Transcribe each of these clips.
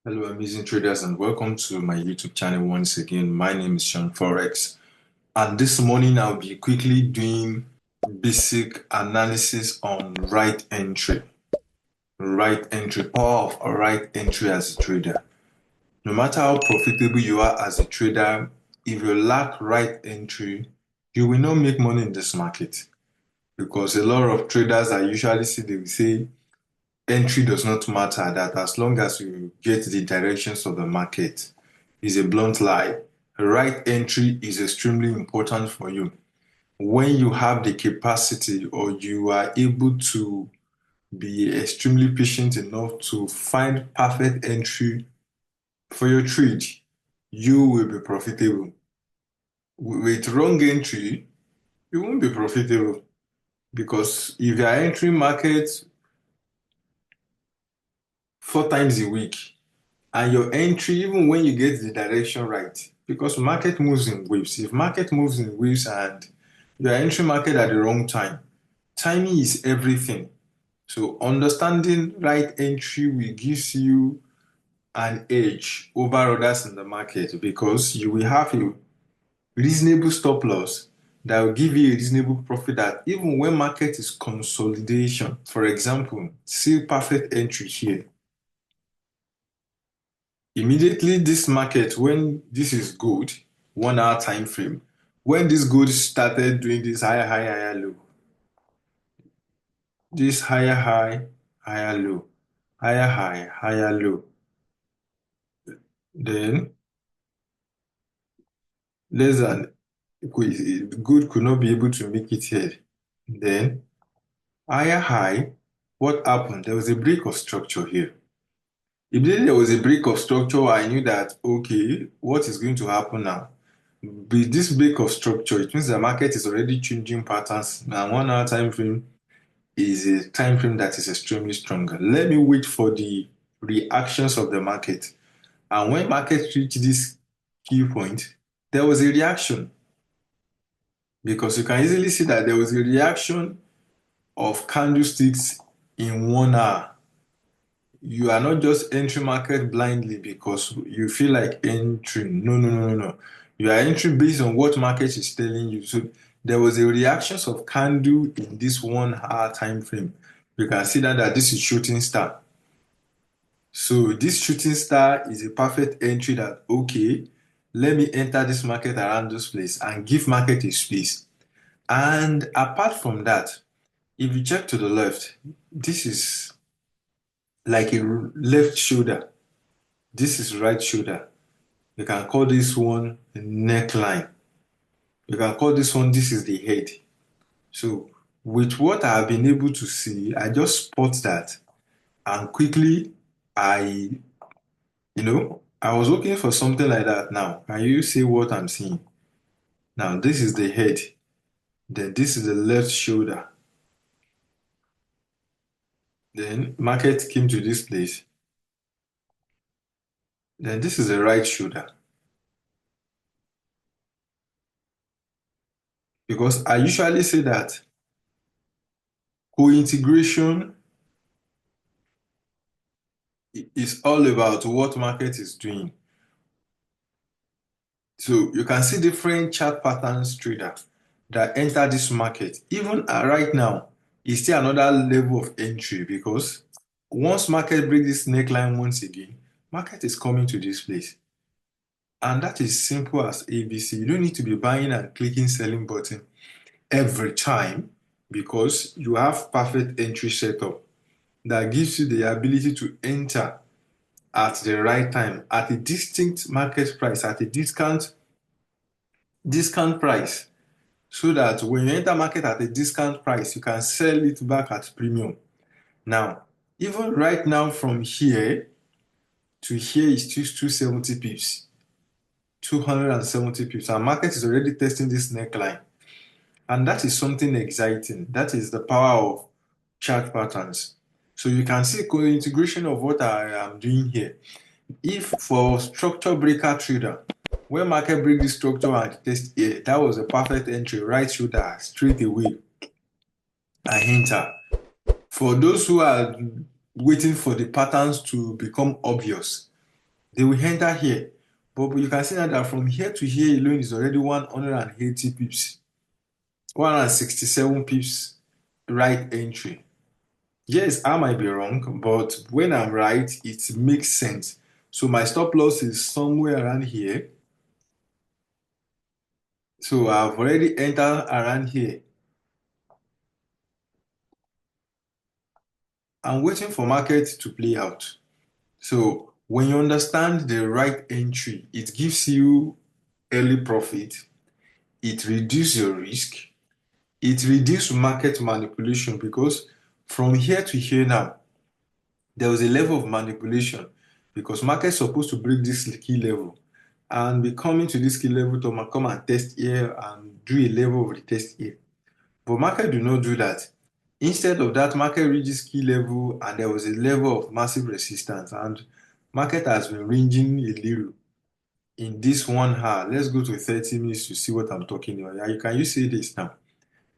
Hello, amazing traders, and welcome to my YouTube channel once again. My name is Sean Forex, and this morning I'll be quickly doing basic analysis on right entry. Right entry, power of a right entry as a trader. No matter how profitable you are as a trader, if you lack right entry, you will not make money in this market because a lot of traders I usually see they will say entry does not matter, that as long as you get the directions of the market is a blunt lie. Right entry is extremely important for you. When you have the capacity or you are able to be extremely patient enough to find perfect entry for your trade, you will be profitable. With wrong entry, you won't be profitable because if you are entering markets 4 times a week, and your entry, even when you get the direction right, because market moves in waves. If market moves in waves and you are entering market at the wrong time, timing is everything. So understanding right entry will give you an edge over others in the market because you will have a reasonable stop loss that will give you a reasonable profit that even when market is consolidation, for example, see perfect entry here. Immediately this market, when this is good, 1 hour time frame, when this gold started doing this higher high, higher low, this higher high, higher low, higher high, higher low, then less than good could not be able to make it here. Then higher high, what happened? There was a break of structure here. Immediately there was a break of structure, I knew that okay, what is going to happen now? With this break of structure, it means the market is already changing patterns. Now, 1 hour time frame is a time frame that is extremely stronger. Let me wait for the reactions of the market. And when market reached this key point, there was a reaction because you can easily see that there was a reaction of candlesticks in 1 hour. You are not just entering market blindly because you feel like entering. No, no, no, no, no. You are entering based on what market is telling you. So there was a reactions of candle in this 1 hour time frame. You can see that this is shooting star. So this shooting star is a perfect entry that okay, let me enter this market around this place and give market a space. And apart from that, if you check to the left, this is like a left shoulder. This is right shoulder. You can call this one the neckline. You can call this one, this is the head. So with what I have been able to see, I just spot that and quickly I was looking for something like that now. Can you see what I'm seeing? Now this is the head. Then this is the left shoulder. Then market came to this place. Then this is the right shoulder. Because I usually say that co-integration is all about what market is doing. So you can see different chart patterns trader that enter this market. Even right now, it's still another level of entry because once market breaks this neckline once again, market is coming to this place. And that is simple as ABC. You don't need to be buying and clicking selling button every time because you have perfect entry setup that gives you the ability to enter at the right time at a distinct market price, at a discount price, so that when you enter market at a discount price, you can sell it back at premium. Now, even right now from here to here is just 270 pips, 270 pips. Our market is already testing this neckline. And that is something exciting. That is the power of chart patterns. So you can see co-integration of what I am doing here. If for structure breaker trader, when market break this structure and test here, that was a perfect entry, right shoulder, straight away, and enter. For those who are waiting for the patterns to become obvious, They will enter here. But you can see now that from here to here alone is already 180 pips, 167 pips right entry. Yes, I might be wrong, but when I'm right, it makes sense. So my stop loss is somewhere around here. So I've already entered around here. I'm waiting for market to play out. So when you understand the right entry, it gives you early profit, it reduces your risk, it reduces market manipulation because from here to here now, there was a level of manipulation because market is supposed to break this key level and be coming to this key level to come and test here and do a level of the test here. But market do not do that. Instead of that, market reaches key level and there was a level of massive resistance and market has been ranging a little in this 1 hour. Let's go to 30 minutes to see what I'm talking about. Yeah, can you see this now?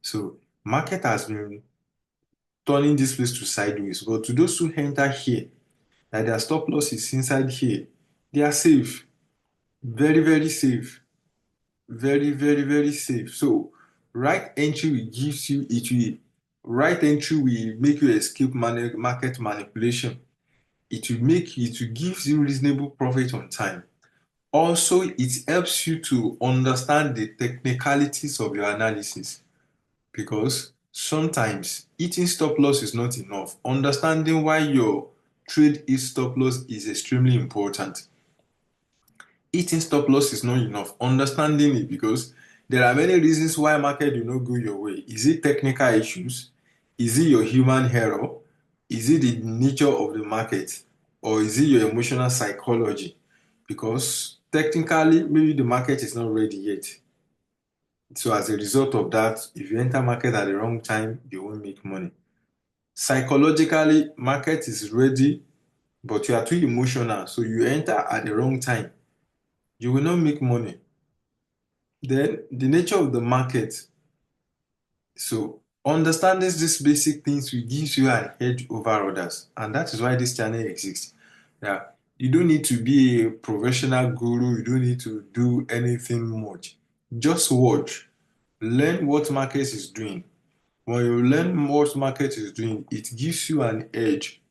So market has been turning this place to sideways. But to those who enter here, that their stop loss is inside here, they are safe. Very, very safe. Very, very, very safe. So right entry will gives you it will right entry will make you escape market manipulation. It will give you reasonable profit on time. Also, it helps you to understand the technicalities of your analysis because sometimes hitting stop loss is not enough. Understanding why your trade is stop loss is extremely important. Hitting stop loss is not enough. Understanding it because there are many reasons why market do not go your way. Is it technical issues? Is it your human error? Is it the nature of the market? Or is it your emotional psychology? Because technically, maybe the market is not ready yet. So as a result of that, if you enter market at the wrong time, you won't make money. Psychologically, market is ready, but you are too emotional. So you enter at the wrong time, you will not make money. Then the nature of the market. So understanding these basic things will give you an edge over others. And that is why this channel exists. Yeah. You don't need to be a professional guru. You don't need to do anything much. Just watch. Learn what market is doing. When you learn what market is doing, it gives you an edge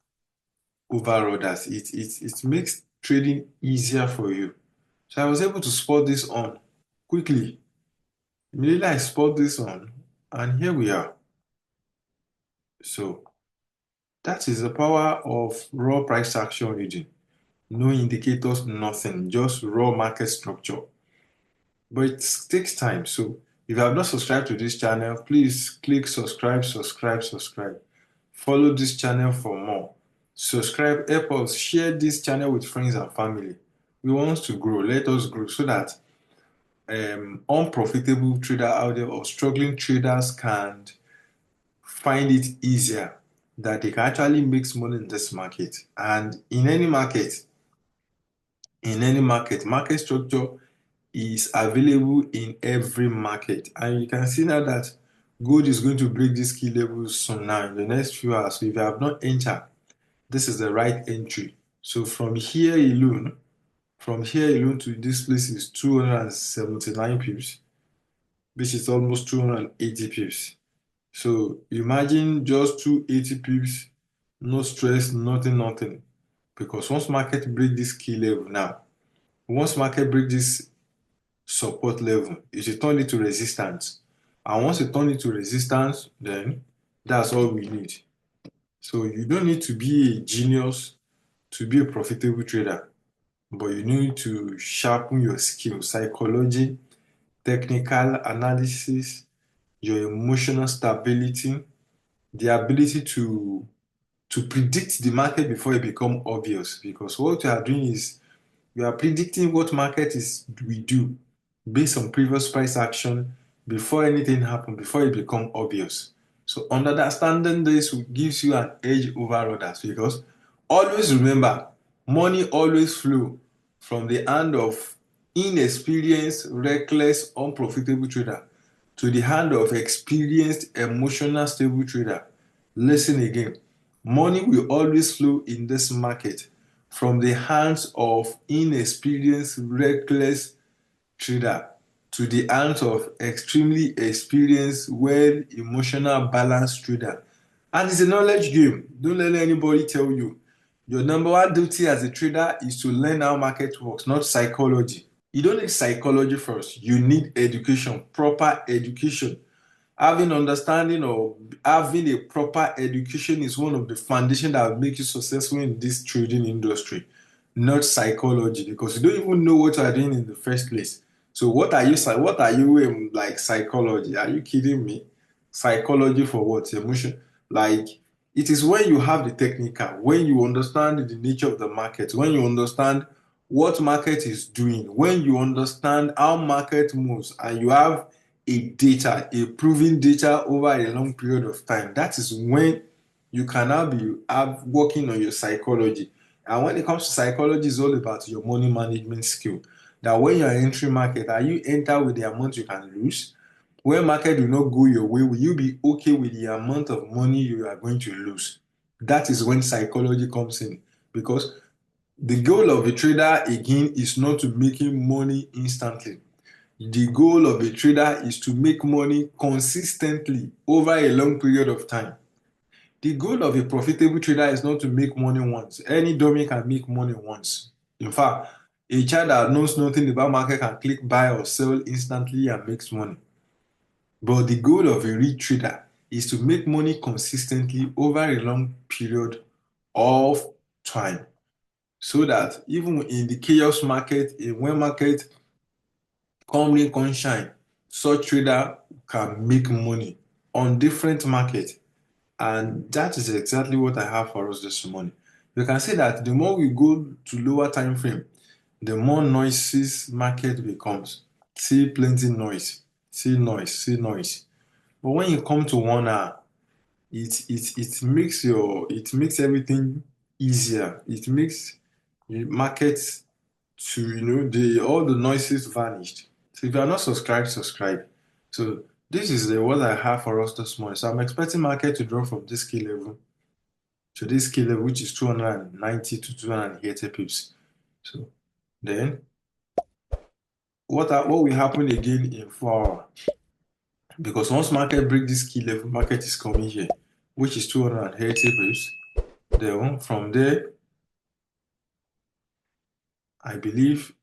over others. It makes trading easier for you. So I was able to spot this on quickly. Immediately I spot this on, and here we are. So that is the power of raw price action reading. No indicators, nothing, just raw market structure. But it takes time. So if you have not subscribed to this channel, please click subscribe, subscribe, subscribe. Follow this channel for more. Subscribe, help us share this channel with friends and family. We want to grow. Let us grow so that unprofitable trader out there or struggling traders can find it easier that they can actually make money in this market. And market structure is available in every market. And you can see now that gold is going to break these key levels soon now in the next few hours. So if you have not entered, this is the right entry. So from here alone to this place is 279 pips, which is almost 280 pips. So imagine just 280 pips, no stress, nothing, nothing. Because once market break this key level now, once market break this support level, it should turn it to resistance. And once it turn it to resistance, then that's all we need. So you don't need to be a genius to be a profitable trader, but you need to sharpen your skills, psychology, technical analysis, your emotional stability, the ability to predict the market before it become obvious. Because what you are doing is you are predicting what market is we do based on previous price action before anything happen, before it become obvious. So understanding this gives you an edge over others because always remember, money always flow from the hand of inexperienced, reckless, unprofitable trader to the hand of experienced, emotional, stable trader. Listen again. Money will always flow in this market from the hands of inexperienced, reckless trader to the hands of extremely experienced, well emotional, balanced trader. And it's a knowledge game. Don't let anybody tell you. Your number one duty as a trader is to learn how market works, not psychology. You don't need psychology first. You need education, proper education. Having understanding or having a proper education is one of the foundation that will make you successful in this trading industry, not psychology, because you don't even know what you are doing in the first place. So what are you like psychology? Are you kidding me? Psychology for what? Emotion? Like it is when you have the technical, when you understand the nature of the market, when you understand what market is doing, when you understand how market moves, and you have a proven data over a long period of time. That is when you can now be working on your psychology. And when it comes to psychology, it's all about your money management skill. That when you are entering market, are you enter with the amount you can lose? When market will not go your way, will you be okay with the amount of money you are going to lose? That is when psychology comes in. Because the goal of a trader again is not to making money instantly. The goal of a trader is to make money consistently over a long period of time. The goal of a profitable trader is not to make money once. Any dummy can make money once. In fact, a child that knows nothing about market can click buy or sell instantly and makes money. But the goal of a real trader is to make money consistently over a long period of time. So that even in the chaos market, when market come rain come shine, such trader can make money on different market. And that is exactly what I have for us this morning. You can see that the more we go to lower time frame, the more noises market becomes. See plenty noise, see noise, see noise. But when you come to 1 hour, it makes everything easier. It makes the market to the all the noises vanished. So if you are not subscribed, subscribe. So this is what I have for us this morning. So I'm expecting market to drop from this key level to this key level, which is 290 to 280 pips. So then what will happen again in 4 hours? Because once market break this key level, market is coming here, which is 280 pips. Then from there, I believe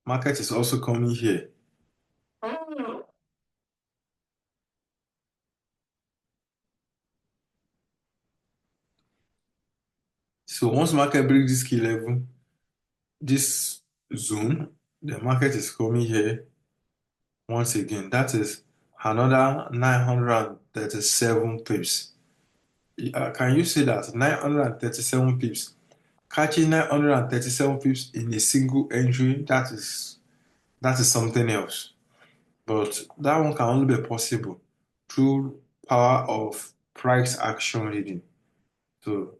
market is also coming here. So once market break this key level, this zone, the market is coming here once again. That is another 937 pips. Can you say that? 937 pips. Catching 937 pips in a single entry, that is something else. But that one can only be possible through power of price action reading. So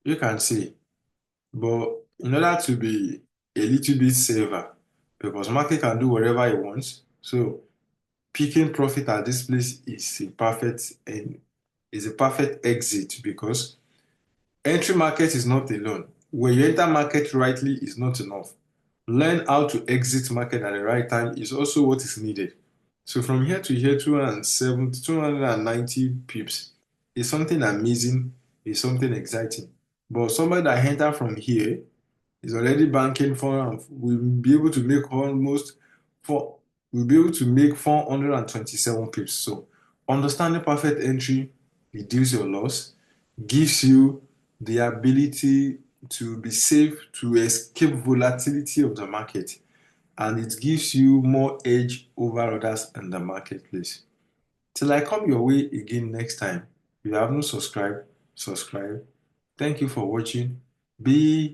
you can see. But in order to be a little bit safer, because market can do whatever it wants, so picking profit at this place is a perfect exit, because entry market is not alone. When you enter market rightly is not enough. Learn how to exit market at the right time is also what is needed. So from here to here, 270, 290 pips is something amazing, is something exciting. But somebody that enter from here is already banking for will be able to make almost four will be able to make 427 pips. So understanding perfect entry reduce your loss, gives you the ability to be safe, to escape volatility of the market, and it gives you more edge over others in the marketplace. Till I come your way again next time, if you haven't subscribed, subscribe. Thank you for watching. Be